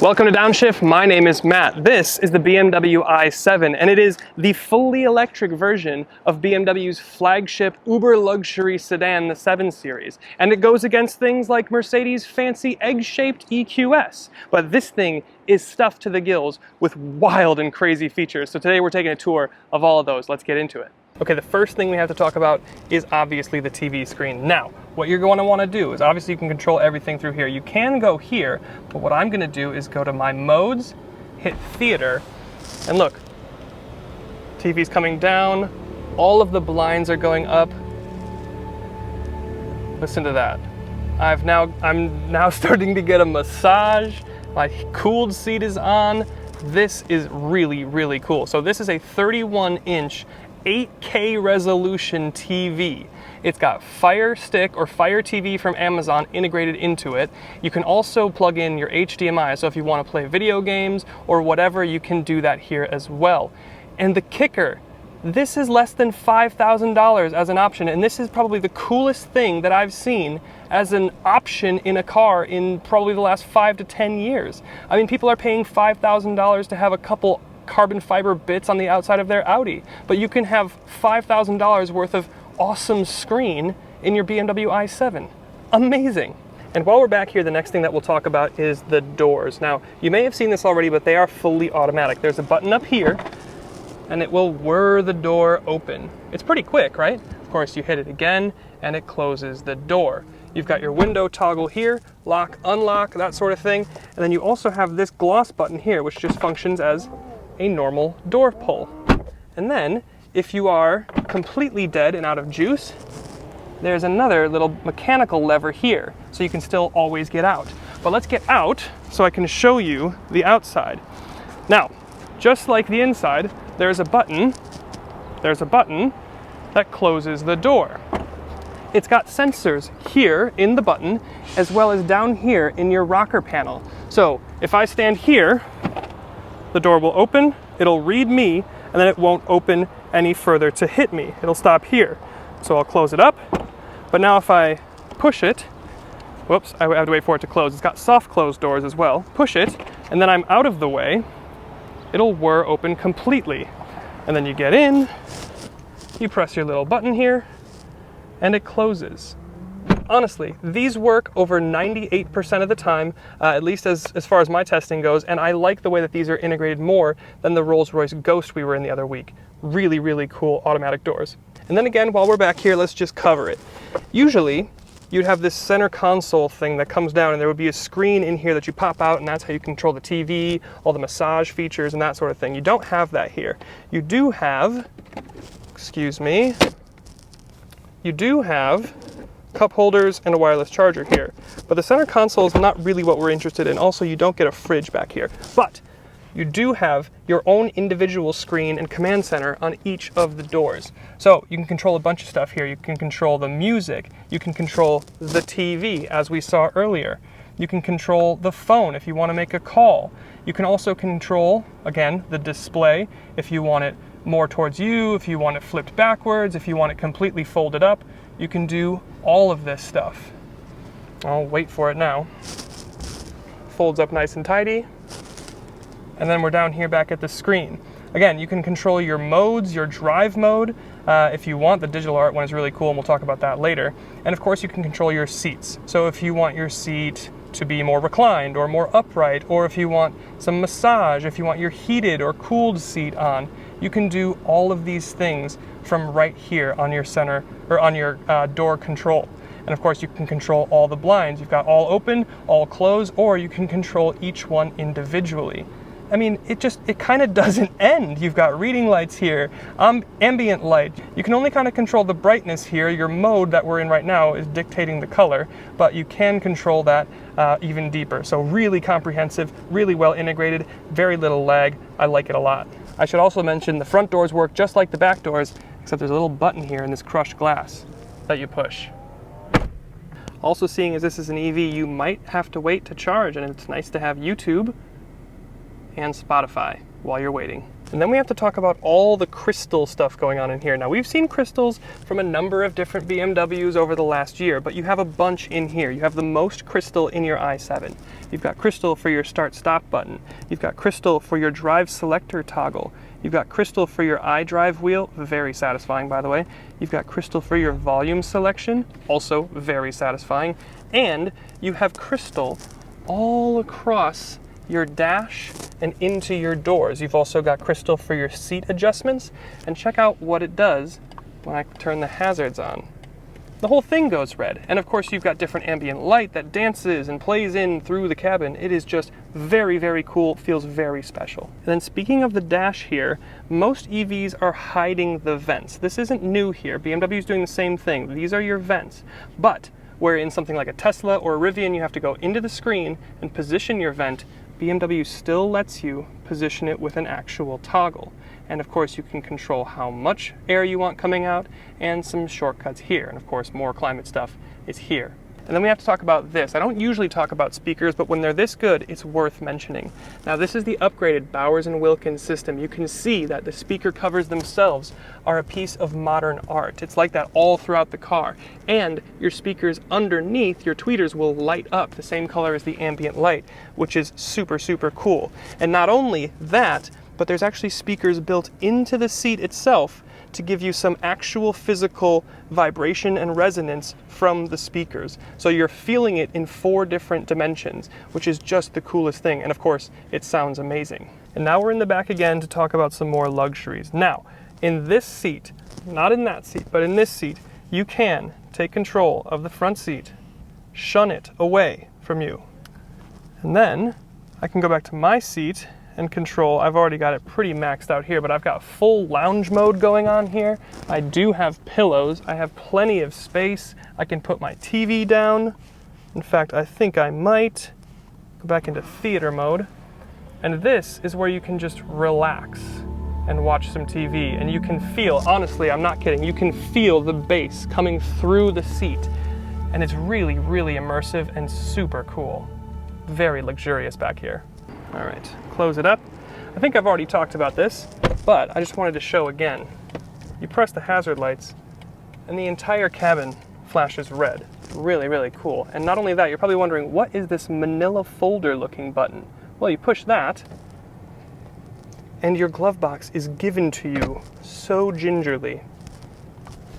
Welcome to Downshift. My name is Matt. This is the BMW i7, and it is the fully electric version of BMW's flagship uber luxury sedan, the 7 Series. And it goes against things like Mercedes' fancy egg-shaped EQS. But this thing is stuffed to the gills with wild and crazy features. So today we're taking a tour of all of those. Let's get into it. Okay, the first thing we have to talk about is obviously the TV screen. Now, what you're going to want to do is obviously you can control everything through here. You can go here, but what I'm going to do is go to my modes, hit theater, and look, TV's coming down, all of the blinds are going up. Listen to that. I'm now starting to get a massage. My cooled seat is on. This is really, really cool. So this is a 31-inch 8K resolution TV. It's got Fire Stick or Fire TV from Amazon integrated into it. You can also plug in your HDMI, so if you want to play video games or whatever, you can do that here as well. And the kicker, this is less than $5,000 as an option, and this is probably the coolest thing that I've seen as an option in a car in probably the last 5 to 10 years. I mean, people are paying $5,000 to have a couple carbon fiber bits on the outside of their Audi, but you can have $5,000 worth of awesome screen in your BMW i7. Amazing. And while we're back here, the next thing that we'll talk about is the doors. Now, you may have seen this already, but they are fully automatic. There's a button up here, and it will whir the door open. It's pretty quick, right? Of course, you hit it again, and it closes the door. You've got your window toggle here, lock, unlock, that sort of thing. And then you also have this gloss button here, which just functions as a normal door pull. And then, if you are completely dead and out of juice, there's another little mechanical lever here, so you can still always get out. But let's get out so I can show you the outside. Now, just like the inside, there's a button that closes the door. It's got sensors here in the button, as well as down here in your rocker panel. So if I stand here, the door will open, it'll read me, and then it won't open any further to hit me. It'll stop here. So I'll close it up, but now if I push it, whoops, I have to wait for it to close. It's got soft close doors as well. Push it, and then I'm out of the way, it'll whir open completely. And then you get in, you press your little button here, and it closes. Honestly, these work over 98% of the time, at least as far as my testing goes, and I like the way that these are integrated more than the Rolls-Royce Ghost we were in the other week. Really, really cool automatic doors. And then again, while we're back here, let's just cover it. Usually, you'd have this center console thing that comes down, and there would be a screen in here that you pop out, and that's how you control the TV, all the massage features, and that sort of thing. You don't have that here. You do have, excuse me, you do have cup holders and a wireless charger here. But the center console is not really what we're interested in. Also, you don't get a fridge back here. But you do have your own individual screen and command center on each of the doors. So you can control a bunch of stuff here. You can control the music. You can control the TV, as we saw earlier. You can control the phone if you want to make a call. You can also control, again, the display if you want it more towards you, if you want it flipped backwards, if you want it completely folded up. You can do all of this stuff. I'll wait for it now. Folds up nice and tidy. And then we're down here back at the screen. Again, you can control your modes, your drive mode, if you want. The digital art one is really cool, and we'll talk about that later. And of course, you can control your seats. So if you want your seat to be more reclined or more upright, or if you want some massage, if you want your heated or cooled seat on, you can do all of these things from right here on your center, or on your door control. And of course, you can control all the blinds. You've got all open, all close, or you can control each one individually. I mean, it kind of doesn't end. You've got reading lights here, ambient light. You can only kind of control the brightness here. Your mode that we're in right now is dictating the color, but you can control that even deeper. So really comprehensive, really well integrated, very little lag. I like it a lot. I should also mention the front doors work just like the back doors, except there's a little button here in this crushed glass that you push. Also, seeing as this is an EV, you might have to wait to charge, and it's nice to have YouTube and Spotify while you're waiting. And then we have to talk about all the crystal stuff going on in here. Now, we've seen crystals from a number of different BMWs over the last year, but you have a bunch in here. You have the most crystal in your i7. You've got crystal for your start-stop button. You've got crystal for your drive selector toggle. You've got crystal for your iDrive wheel, very satisfying by the way. You've got crystal for your volume selection, also very satisfying. And you have crystal all across your dash and into your doors. You've also got crystal for your seat adjustments, and check out what it does when I turn the hazards on. The whole thing goes red. And of course you've got different ambient light that dances and plays in through the cabin. It is just very, very cool, feels very special. And then speaking of the dash here, most EVs are hiding the vents. This isn't new here. BMW is doing the same thing. These are your vents. But where in something like a Tesla or a Rivian you have to go into the screen and position your vent, BMW still lets you position it with an actual toggle. And of course you can control how much air you want coming out and some shortcuts here. And of course more climate stuff is here. And then we have to talk about this. I don't usually talk about speakers, but when they're this good, it's worth mentioning. Now this is the upgraded Bowers & Wilkins system. You can see that the speaker covers themselves are a piece of modern art. It's like that all throughout the car. And your speakers underneath, your tweeters, will light up the same color as the ambient light, which is super, super cool. And not only that, but there's actually speakers built into the seat itself to give you some actual physical vibration and resonance from the speakers. So you're feeling it in 4 different dimensions, which is just the coolest thing. And of course, it sounds amazing. And now we're in the back again to talk about some more luxuries. Now, in this seat, not in that seat, but in this seat, you can take control of the front seat, shun it away from you. And then I can go back to my seat and control. I've already got it pretty maxed out here, but I've got full lounge mode going on here. I do have pillows. I have plenty of space. I can put my TV down. In fact, I think I might go back into theater mode. And this is where you can just relax and watch some TV. And you can feel, honestly, I'm not kidding, you can feel the bass coming through the seat. And it's really, really immersive and super cool. Very luxurious back here. All right, close it up. I think I've already talked about this, but I just wanted to show again. You press the hazard lights and the entire cabin flashes red. Really, really cool. And not only that, you're probably wondering, what is this manila folder looking button? Well, you push that and your glove box is given to you so gingerly.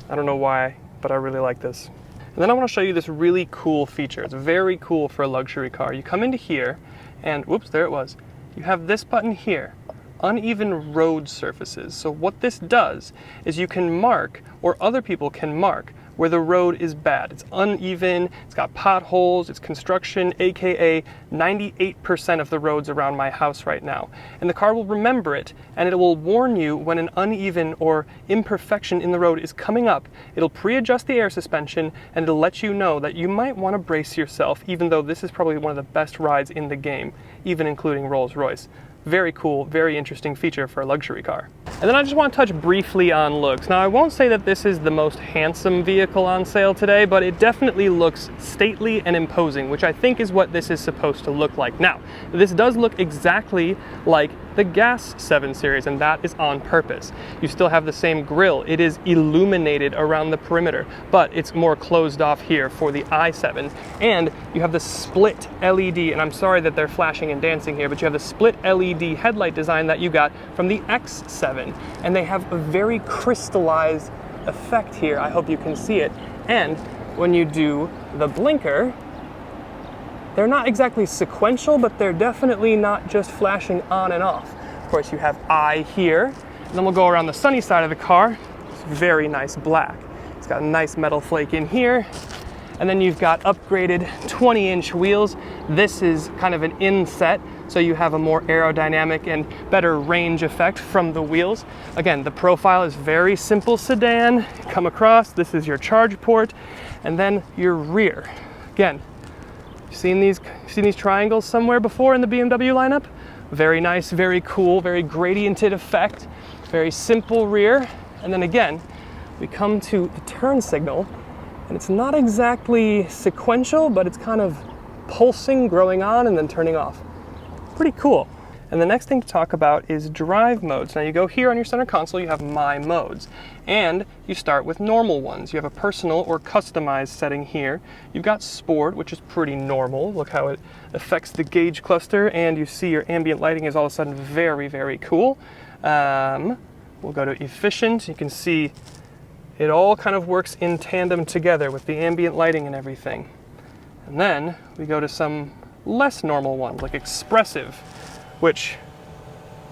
I don't know why, but I really like this. And then I want to show you this really cool feature. It's very cool for a luxury car. You come into here and, whoops, there it was. You have this button here, uneven road surfaces. So what this does is you can mark, or other people can mark, where the road is bad. It's uneven, it's got potholes, it's construction, AKA 98% of the roads around my house right now. And the car will remember it, and it will warn you when an uneven or imperfection in the road is coming up. It'll pre-adjust the air suspension, and it'll let you know that you might want to brace yourself, even though this is probably one of the best rides in the game, even including Rolls-Royce. Very cool, very interesting feature for a luxury car. And then I just want to touch briefly on looks. Now, I won't say that this is the most handsome vehicle on sale today, but it definitely looks stately and imposing, which I think is what this is supposed to look like. Now, this does look exactly like the gas 7 Series, and that is on purpose. You still have the same grille. It is illuminated around the perimeter, but it's more closed off here for the i7. And you have the split LED, and I'm sorry that they're flashing and dancing here, but you have the split LED headlight design that you got from the X7. And they have a very crystallized effect here. I hope you can see it. And when you do the blinker, they're not exactly sequential, but they're definitely not just flashing on and off. Of course, you have I here, and then we'll go around the sunny side of the car. It's very nice black. It's got a nice metal flake in here. And then you've got upgraded 20-inch wheels. This is kind of an inset, so you have a more aerodynamic and better range effect from the wheels. Again, the profile is very simple sedan. Come across, this is your charge port, and then your rear. Again, seen these triangles somewhere before in the BMW lineup? Very nice, very cool, very gradiented effect, very simple rear. And then again, we come to the turn signal, and it's not exactly sequential, but it's kind of pulsing, growing on, and then turning off. Pretty cool. And the next thing to talk about is drive modes. Now you go here on your center console, you have My Modes, and you start with normal ones. You have a personal or customized setting here. You've got Sport, which is pretty normal. Look how it affects the gauge cluster, and you see your ambient lighting is all of a sudden very, very cool. We'll go to Efficient. You can see it all kind of works in tandem together with the ambient lighting and everything. And then we go to some less normal ones, like Expressive, which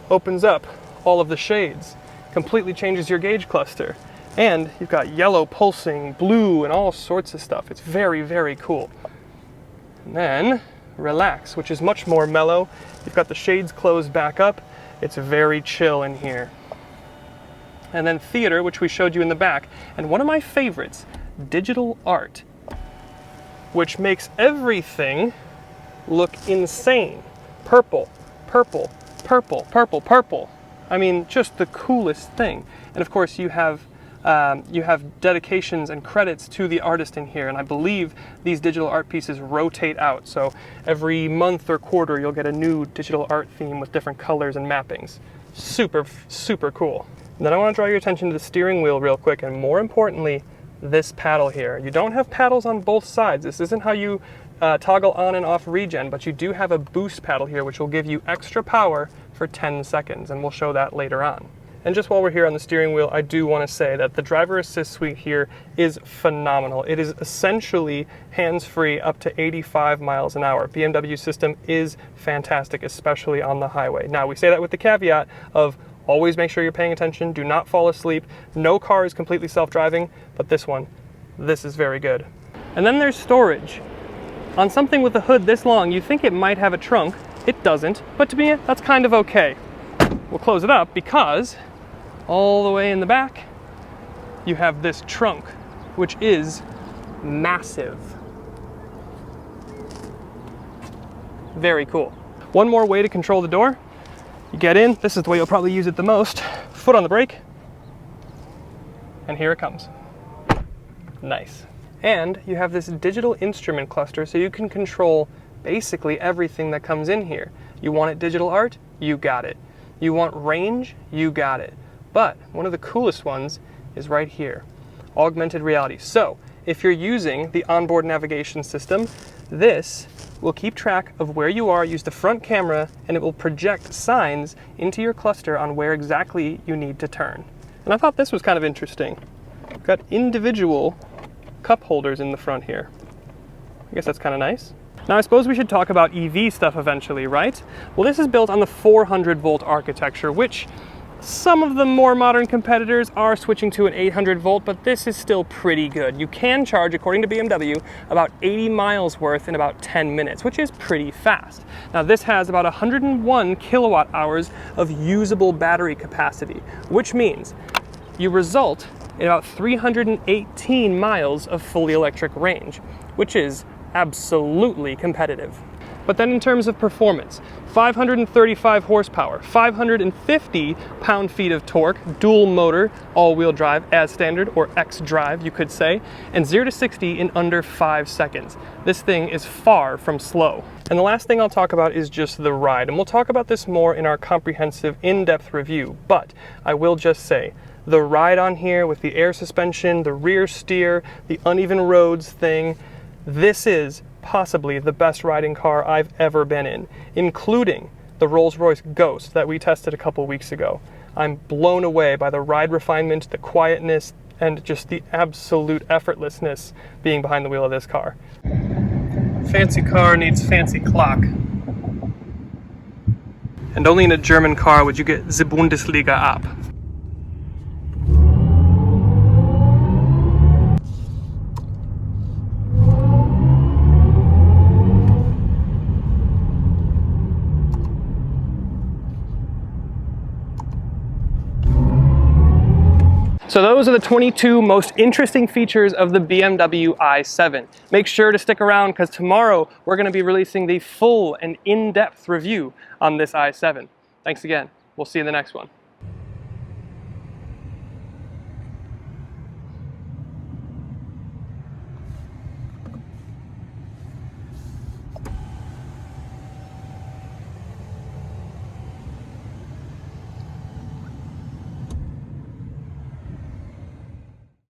opens up all of the shades, completely changes your gauge cluster. And you've got yellow pulsing, blue, and all sorts of stuff. It's very, very cool. And then Relax, which is much more mellow. You've got the shades closed back up. It's very chill in here. And then Theater, which we showed you in the back. And one of my favorites, Digital Art, which makes everything look insane. Purple, purple, purple, purple, purple. I mean, just the coolest thing. And of course you have dedications and credits to the artist in here, and I believe these digital art pieces rotate out. So every month or quarter you'll get a new digital art theme with different colors and mappings. Super, super cool. And then I want to draw your attention to the steering wheel real quick, and more importantly, this paddle here. You don't have paddles on both sides. This isn't how you toggle on and off regen, but you do have a boost paddle here, which will give you extra power for 10 seconds, and we'll show that later on. And just while we're here on the steering wheel, I do want to say that the driver assist suite here is phenomenal. It is essentially hands-free up to 85 miles an hour. BMW system is fantastic, especially on the highway. Now, we say that with the caveat of always make sure you're paying attention, do not fall asleep. No car is completely self-driving, but this is very good. And then there's storage. On something with a hood this long, you think it might have a trunk. It doesn't, but to me, that's kind of okay. We'll close it up because all the way in the back, you have this trunk, which is massive. Very cool. One more way to control the door. You get in, this is the way you'll probably use it the most. Foot on the brake, and here it comes. Nice. And you have this digital instrument cluster, so you can control basically everything that comes in here. You want it digital art? You got it. You want range? You got it. But one of the coolest ones is right here, augmented reality. So if you're using the onboard navigation system, this will keep track of where you are, use the front camera, and it will project signs into your cluster on where exactly you need to turn. And I thought this was kind of interesting. We've got individual cup holders in the front here. I guess that's kind of nice. Now I suppose we should talk about EV stuff eventually, right? Well, this is built on the 400 volt architecture, which some of the more modern competitors are switching to an 800 volt, but this is still pretty good. You can charge, according to BMW, about 80 miles worth in about 10 minutes, which is pretty fast. Now this has about 101 kilowatt hours of usable battery capacity, which means you result in about 318 miles of fully electric range, which is absolutely competitive. But then in terms of performance, 535 horsepower, 550 pound-feet of torque, dual motor, all-wheel drive as standard, or X-drive you could say, and 0 to 60 in under 5 seconds. This thing is far from slow. And the last thing I'll talk about is just the ride, and we'll talk about this more in our comprehensive in-depth review, but I will just say, the ride on here with the air suspension, the rear steer, the uneven roads thing, this is possibly the best riding car I've ever been in, including the Rolls-Royce Ghost that we tested a couple weeks ago. I'm blown away by the ride refinement, the quietness, and just the absolute effortlessness being behind the wheel of this car. Fancy car needs fancy clock. And only in a German car would you get the Bundesliga ab. So those are the 22 most interesting features of the BMW i7. Make sure to stick around because tomorrow we're going to be releasing the full and in-depth review on this i7. Thanks again. We'll see you in the next one.